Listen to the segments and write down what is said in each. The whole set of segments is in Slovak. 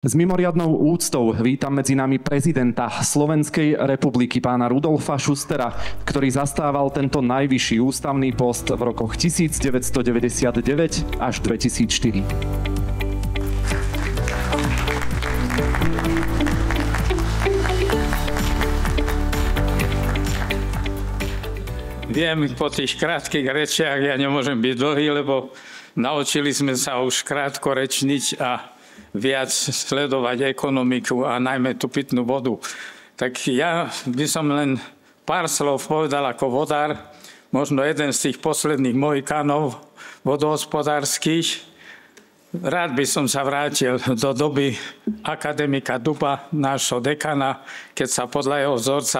S mimoriadnou úctou vítam medzi nami prezidenta Slovenskej republiky pána Rudolfa Schustera, ktorý zastával tento najvyšší ústavný post v rokoch 1999 až 2004. Viem, po tých krátkych rečiach ja nemôžem byť dlhý, lebo naučili sme sa už krátko rečniť a viac sledovať ekonomiku a najmä tú pitnú vodu. Tak ja by som len pár slov povedal ako vodár, možno jeden z tých posledných mohikánov vodohospodárskych. Rád by som sa vrátil do doby akademika Duba, nášho dekana, keď sa podľa jeho vzorca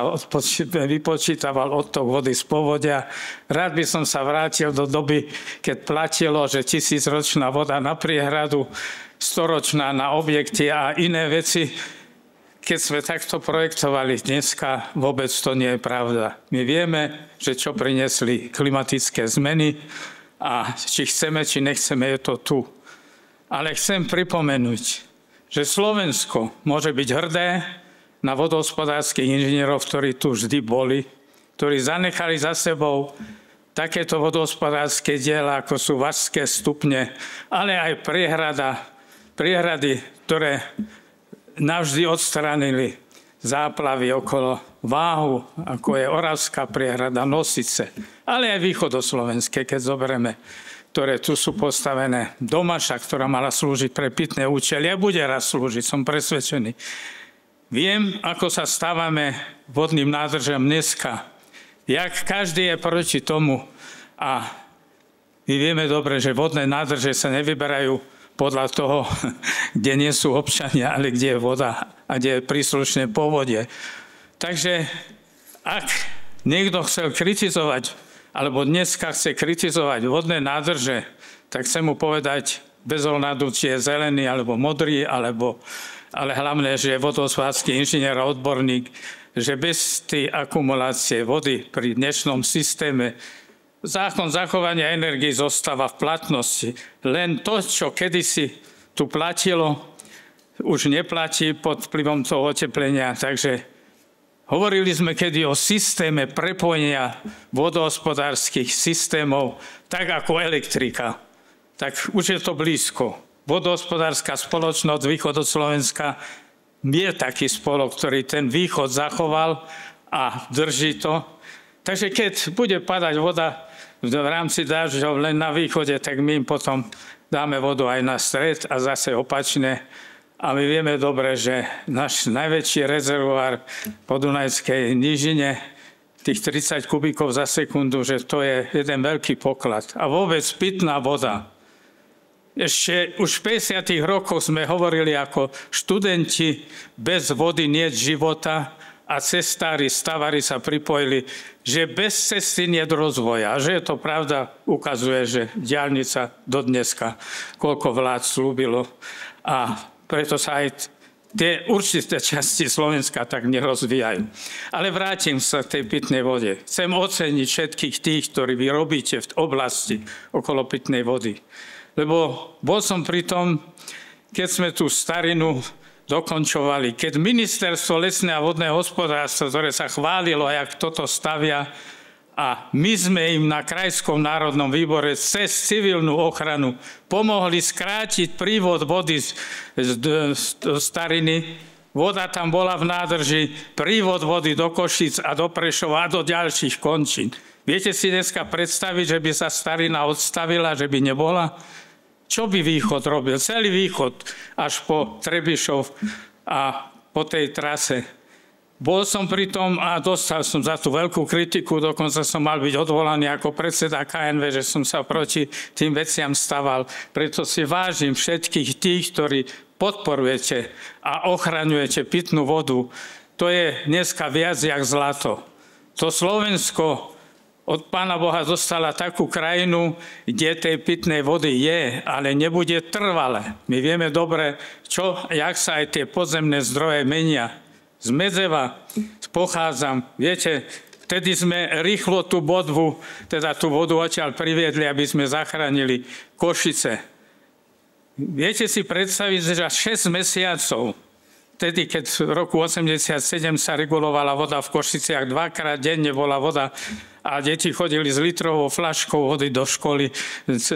vypočítaval odtok vody z povodia. Rád by som sa vrátil do doby, keď platilo, že 1000-ročná voda na priehradu, 100-ročná na objekty a iné veci. Keď sme takto projektovali dneska, vôbec to nie je pravda. My vieme, že čo priniesli klimatické zmeny a či chceme, či nechceme, je to tu. Ale chcem pripomenúť, že Slovensko môže byť hrdé na vodohospodárskych inžinierov, ktorí tu vždy boli, ktorí zanechali za sebou takéto vodohospodárske diela, ako sú Vašské stupne, ale aj priehrady, ktoré navždy odstránili záplavy okolo Váhu, ako je Oravská priehrada, Nosice, ale aj východoslovenské, keď zoberieme, ktoré tu sú postavené. Domaša, ktorá mala slúžiť pre pitné účely a bude raz slúžiť, som presvedčený. Viem, ako sa stávame vodným nádržam dneska. Jak každý je proti tomu a my vieme dobre, že vodné nádrže sa nevyberajú podľa toho, kde nie sú občania, ale kde je voda a kde je príslušné povodie. Takže ak niekto chcel kritizovať, alebo dneska chce kritizovať vodné nádrže, tak chcem mu povedať bez ohľadu, či je zelený alebo modrý, ale hlavne, že je vodohospodársky inžinier a odborník, že bez tej akumulácie vody pri dnešnom systéme zákon zachovania energii zostáva v platnosti. Len to, čo kedysi tu platilo, už neplatí pod vplyvom toho oteplenia. Takže hovorili sme kedy o systéme prepojenia vodohospodárskych systémov, tak ako elektrika. Tak už je to blízko. Vodohospodárska spoločnosť Východoslovenska je taký spolok, ktorý ten východ zachoval a drží to. Takže keď bude padať voda v rámci dážďov len na východe, tak my im potom dáme vodu aj na stred a zase opačne. A my vieme dobre, že náš najväčší rezervoár po Dunajskej nížine, tých 30 kubíkov za sekundu, že to je jeden veľký poklad. A vôbec pitná voda. Ešte už v 50. rokoch sme hovorili ako študenti, bez vody nie je života, a cestári, stavári sa pripojili, že bez cesty nie je rozvoja. A že je to pravda, ukazuje, že diaľnica do dneska, koľko vlád slúbilo. A preto sa aj tie určité časti Slovenska tak nerozvíjajú. Ale vrátim sa k tej pitnej vode. Chcem oceniť všetkých tých, ktorí vy robíte v oblasti okolo pitnej vody. Lebo bol som pri tom, keď sme tú starinu dokončovali. Keď ministerstvo lesné a vodného hospodárstva, ktoré sa chválilo, jak toto stavia, a my sme im na Krajskom národnom výbore cez civilnú ochranu pomohli skrátiť prívod vody z stariny. Voda tam bola v nádrži, prívod vody do Košíc a do Prešova a do ďalších končín. Viete si dneska predstaviť, že by sa starina odstavila, že by nebola? Čo by východ robil? Celý východ až po Trebišov a po tej trase. Bol som pri tom a dostal som za tú veľkú kritiku, dokonca som mal byť odvolaný ako predseda KNV, že som sa proti tým veciam staval. Preto si vážim všetkých tých, ktorí podporujete a ochraňujete pitnú vodu. To je dneska viac jak zlato. To Slovensko od Pána Boha dostala takú krajinu, kde tej pitnej vody je, ale nebude trvale. My vieme dobre, jak sa aj tie podzemné zdroje menia. Z Medzeva pochádzam, viete, vtedy sme rýchlo tú bodvu, teda tú vodu odtiaľ priviedli, aby sme zachránili Košice. Viete si predstaviť, že za 6 mesiacov, vtedy, keď v roku 87 sa regulovala voda v Košiciach, 2-krát denne bola voda a deti chodili s litrovou fľaškou vody do školy,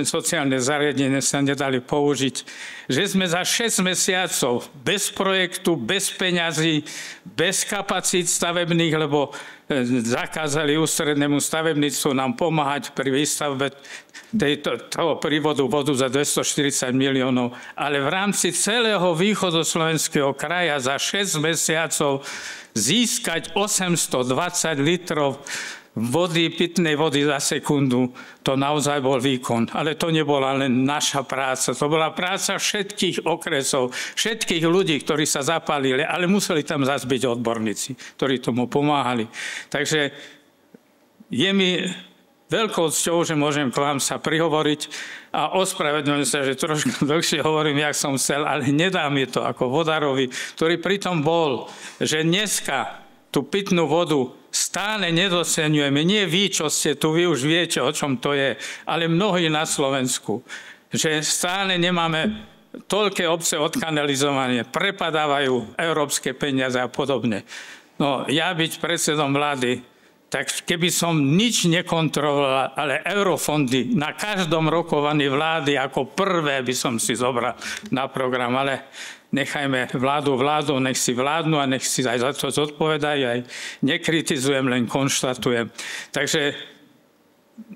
sociálne zariadenie sa nedali použiť, že sme za 6 mesiacov bez projektu, bez peňazí, bez kapacít stavebných, lebo zakázali ústrednému stavebníctvu nám pomáhať pri výstavbe toho prívodu vodu za 240 miliónov, ale v rámci celého východoslovenského kraja za 6 mesiacov získať 820 litrov vody, pitnej vody za sekundu, to naozaj bol výkon. Ale to nebola len naša práca, to bola práca všetkých okresov, všetkých ľudí, ktorí sa zapálili, ale museli tam zase byť odborníci, ktorí tomu pomáhali. Takže je mi veľkou cťou, že môžem k vám sa prihovoriť a ospravedlňujem sa, že trošku dlhšie hovorím, jak som chcel, ale nedá mi to ako vodárovi, ktorý pritom bol, že dneska tú pitnú vodu stále nedoceňujeme. Nie vy, čo ste tu, vy už viete, o čom to je, ale mnohí na Slovensku, že stále nemáme toľké obce odkanalizovanie, prepadávajú európske peniaze a podobne. No, ja byť predsedom vlády, tak keby som nič nekontroloval, ale eurofondy na každom rokovaní vlády ako prvé by som si zobral na program, ale nechajme vládu, nech si vládnu a nech si aj za to zodpovedajú, aj nekritizujem, len konštatujem. Takže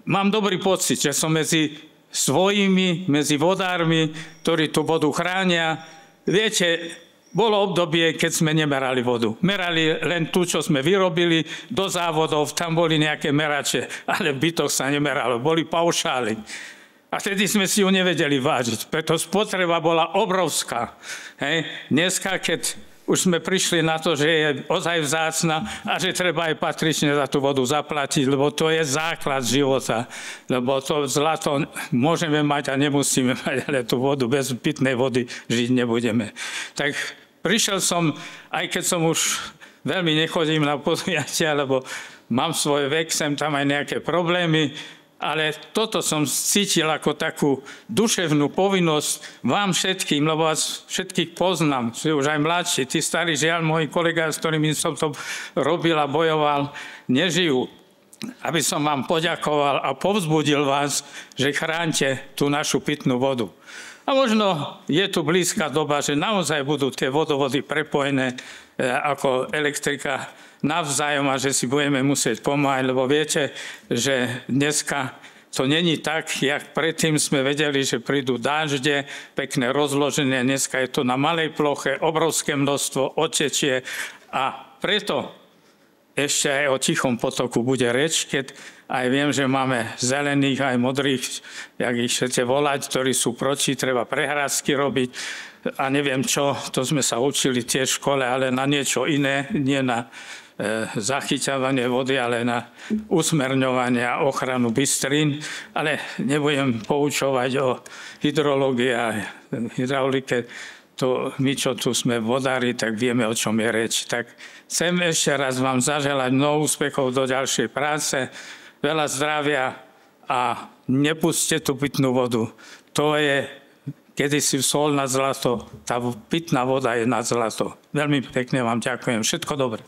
mám dobrý pocit, že som medzi svojimi, medzi vodármi, ktorí tú vodu chránia. Viete, bolo obdobie, keď sme nemerali vodu. Merali len tú, čo sme vyrobili do závodov, tam boli nejaké merače, ale v bytoch sa nemeralo, boli paušály. A vtedy sme si ju nevedeli vážiť, preto spotreba bola obrovská. Hej. Dneska, keď už sme prišli na to, že je ozaj vzácna a že treba aj patrične za tú vodu zaplatiť, lebo to je základ života. Lebo to zlato môžeme mať a nemusíme mať, ale tú vodu bez pitnej vody žiť nebudeme. Tak prišiel som, aj keď som už veľmi nechodím na podujatia, lebo mám svoj vek, sem tam aj nejaké problémy, ale toto som cítil ako takú duševnú povinnosť vám všetkým, lebo vás všetkých poznám, že už aj mladší, tí starí, žiaľ, moji kolegovia, s ktorými som to robil a bojoval, nežijú. Aby som vám poďakoval a povzbudil vás, že chránte tú našu pitnú vodu. A možno je tu blízka doba, že naozaj budú tie vodovody prepojené ako elektrika navzájom a že si budeme musieť pomáhať, lebo viete, že dneska to není tak, jak predtým sme vedeli, že prídu dážde, pekné rozloženie, dneska je to na malej ploche, obrovské množstvo, odtečie a preto ešte aj o Tichom potoku bude reč, keď aj viem, že máme zelených, aj modrých, jak ich chcete volať, ktorí sú proti, treba prehrádzky robiť a neviem čo, to sme sa učili tiež v škole, ale na niečo iné, nie na zachyťávanie vody, ale na usmerňovanie a ochranu bystrín. Ale nebudem poučovať o hydrológii a hydraulike. To my, čo tu sme vodári, tak vieme, o čom je reč. Tak chcem ešte raz vám zaželať mnoho úspechov do ďalšej práce, veľa zdravia a nepusťte tú pitnú vodu. To je kedysi sol na zlato, tá pitná voda je na zlato. Veľmi pekne vám ďakujem. Všetko dobré.